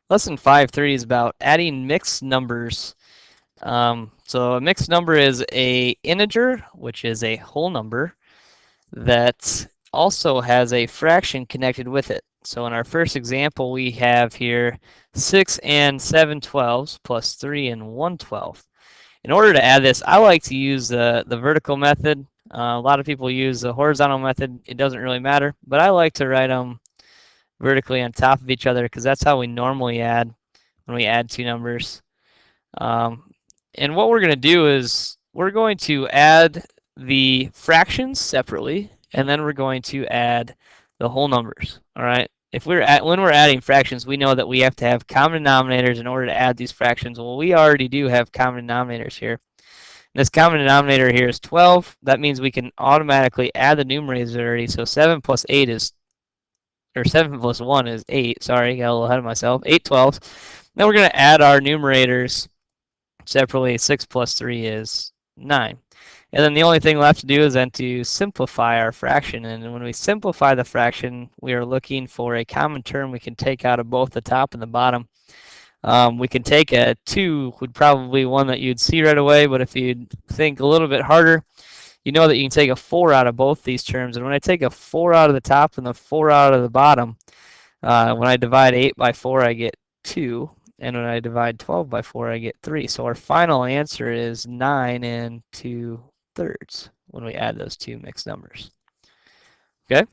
Lesson 5.3 is about adding mixed numbers. So a mixed number is a integer, which is a whole number, that also has a fraction connected with it. So in our first example, we have here 6 and 7/12 plus 3 and 1/12. In order to add this, I like to use the vertical method. A lot of people use the horizontal method. It doesn't really matter, but I like to write them vertically on top of each other because that's how we normally add when we add two numbers. Um, and what we're going to do is we're going to add the fractions separately, and then we're going to add the whole numbers. All right. When we're adding fractions, we know that we have to have common denominators in order to add these fractions. Well, we already do have common denominators here. This common denominator here is 12. That means we can automatically add the numerators already. So 7 plus 8 is, or 7 plus 1 is 8. Sorry, got a little ahead of myself. 8/12. Then we're going to add our numerators separately. 6 plus 3 is 9. And then the only thing left to do is then to simplify our fraction. And when we simplify the fraction, we are looking for a common term we can take out of both the top and the bottom. We can take a 2, would probably one that you'd see right away, but if you think a little bit harder, you know that you can take a 4 out of both these terms. And when I take a 4 out of the top and the 4 out of the bottom, when I divide 8 by 4, I get 2. And when I divide 12 by 4, I get 3. So our final answer is 9 and 2/3 when we add those two mixed numbers. Okay?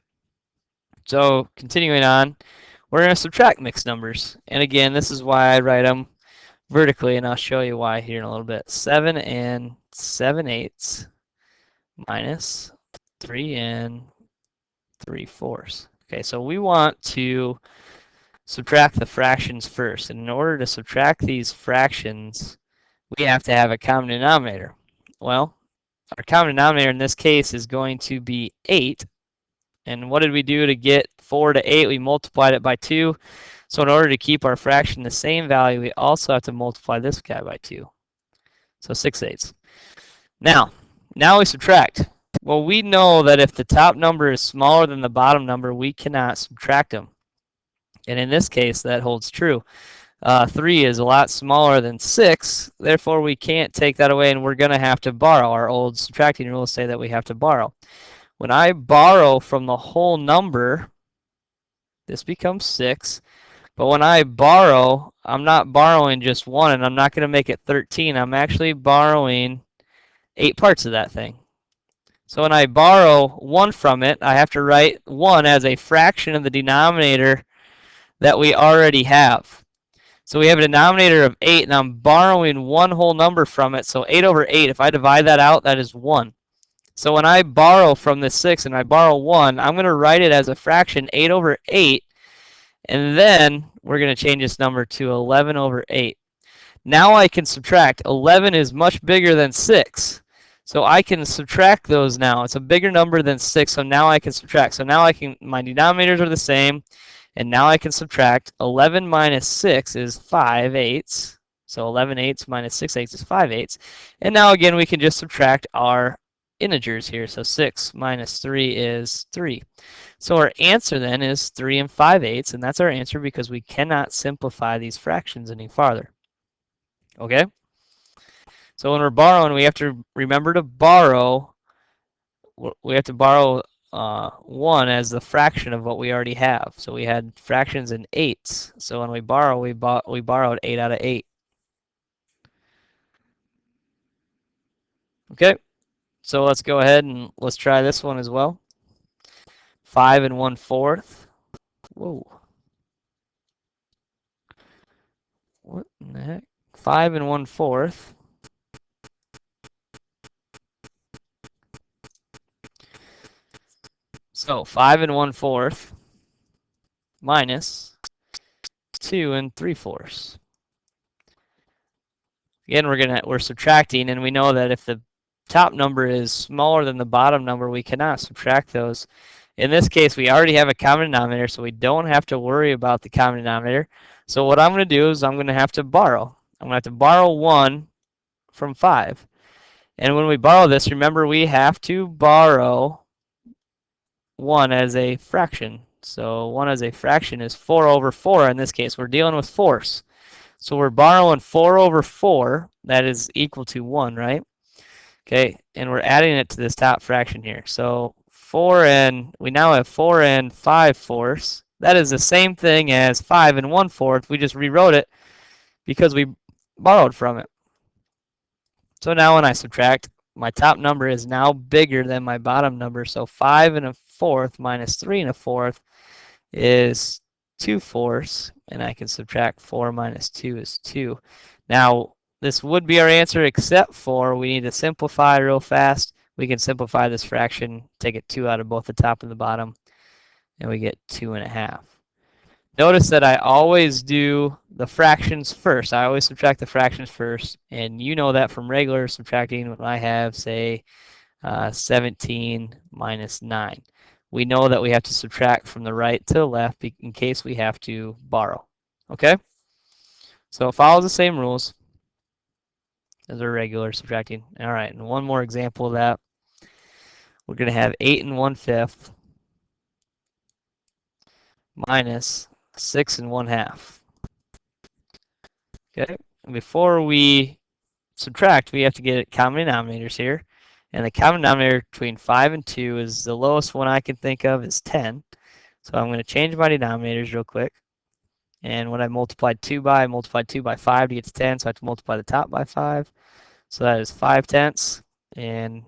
So continuing on, we're going to subtract mixed numbers. And again, this is why I write them vertically, and I'll show you why here in a little bit. 7 and 7/8 minus 3 and 3/4. Okay, so we want to subtract the fractions first. And in order to subtract these fractions, we have to have a common denominator. Well, our common denominator in this case is going to be 8. And what did we do to get 4 to 8? We multiplied it by 2. So in order to keep our fraction the same value, we also have to multiply this guy by 2. So 6/8. Now we subtract. Well, we know that if the top number is smaller than the bottom number, we cannot subtract them. And in this case, that holds true. 3 is a lot smaller than 6, therefore we can't take that away, and we're going to have to borrow. Our old subtracting rules say that we have to borrow. When I borrow from the whole number, this becomes 6. But when I borrow, I'm not borrowing just 1, and I'm not going to make it 13. I'm actually borrowing 8 parts of that thing. So when I borrow 1 from it, I have to write 1 as a fraction of the denominator that we already have. So we have a denominator of 8, and I'm borrowing one whole number from it. So 8/8, if I divide that out, that is 1. So when I borrow from this 6 and I borrow 1, I'm going to write it as a fraction, 8/8, and then we're going to change this number to 11/8. Now I can subtract. 11 is much bigger than 6. So I can subtract those now. It's a bigger number than 6, so now I can subtract. So now my denominators are the same. And now I can subtract. 11 minus 6 is 5/8. So 11/8 minus 6/8 is 5/8. And now again, we can just subtract our integers here. So 6 minus 3 is 3. So our answer then is 3 and 5/8. And that's our answer because we cannot simplify these fractions any farther. Okay? So when we're borrowing, we have to remember to borrow. We have to borrow 1 as the fraction of what we already have. So we had fractions in 8s. So when we borrow, we borrowed 8/8. Okay, so let's go ahead and let's try this one as well. 5 and 1/4. Whoa. What in the heck? 5 and 1/4. So 5 and 1/4 minus 2 and 3/4. Again, we're subtracting, and we know that if the top number is smaller than the bottom number, we cannot subtract those. In this case, we already have a common denominator, so we don't have to worry about the common denominator. So what I'm going to do is I'm going to have to borrow. I'm going to have to borrow 1 from 5. And when we borrow this, remember we have to borrow 1 as a fraction. So 1 as a fraction is 4 over 4 in this case. We're dealing with fourths. So we're borrowing 4 over 4. That is equal to 1, right? Okay, and we're adding it to this top fraction here. So we now have 4 and 5 fourths. That is the same thing as 5 and 1/4. We just rewrote it because we borrowed from it. So now when I subtract, my top number is now bigger than my bottom number. So 5 1/4 minus 3 1/4 is 2/4, and I can subtract 4 minus 2 is 2. Now, this would be our answer, except for we need to simplify real fast. We can simplify this fraction, take a 2 out of both the top and the bottom, and we get 2 1/2. Notice that I always do the fractions first. I always subtract the fractions first, and you know that from regular subtracting when I have, say, 17 minus 9. We know that we have to subtract from the right to the left in case we have to borrow. Okay? So it follows the same rules as our regular subtracting. All right, and one more example of that. We're going to have 8 1/5 minus 6 1/2. Okay, and before we subtract, we have to get common denominators here. And the common denominator between 5 and 2 is the lowest one I can think of is 10. So I'm going to change my denominators real quick. And when I multiplied 2 by 5 to get to 10, so I have to multiply the top by 5. So that is 5/10. And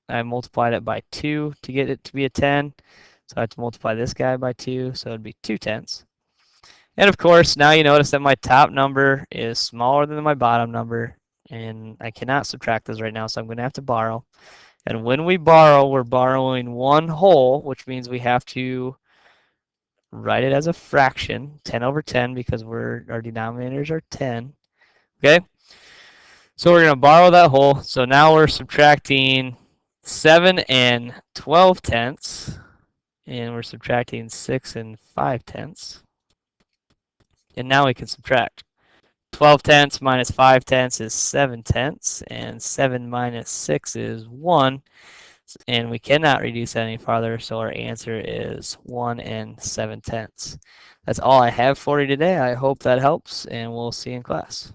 I multiplied it by 2 to get it to be a 10. So I have to multiply this guy by 2, so it would be 2/10. And of course, now you notice that my top number is smaller than my bottom number, and I cannot subtract those right now, so I'm going to have to borrow. And when we borrow, we're borrowing 1 whole, which means we have to write it as a fraction, 10 over 10, because our denominators are 10. Okay? So we're going to borrow that whole. So now we're subtracting 7 and 12/10, and we're subtracting 6 and 5/10. And now we can subtract. 12/10 minus 5/10 is 7/10, and 7 minus 6 is 1. And we cannot reduce that any farther, so our answer is 1 7/10. That's all I have for you today. I hope that helps, and we'll see you in class.